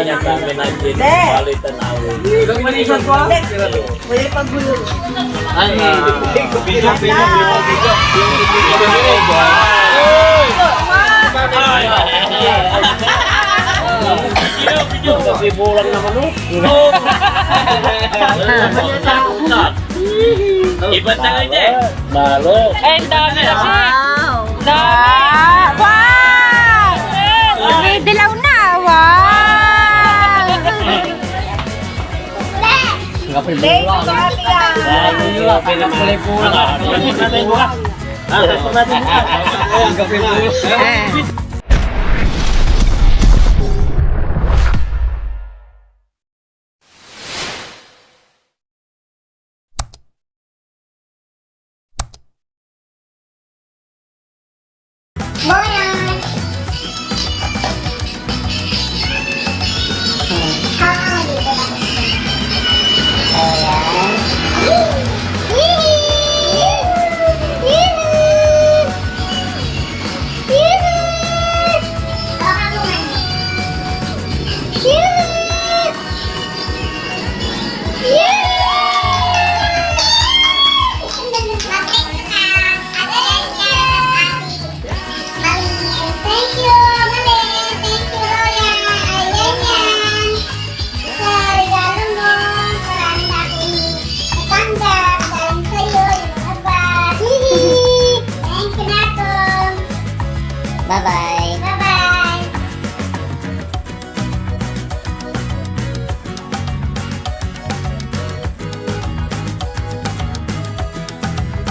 niya kami natin palitan awin. Manisan ko? Pwede paggulo. Ay, bigo. Kasi bulang naman oh. Iba tayo niya. Malo. Ay, ang dami na siya. Wow! Dami. Wow! Dilaw na! Wow! Thank you, Kuya. Pinapulay po.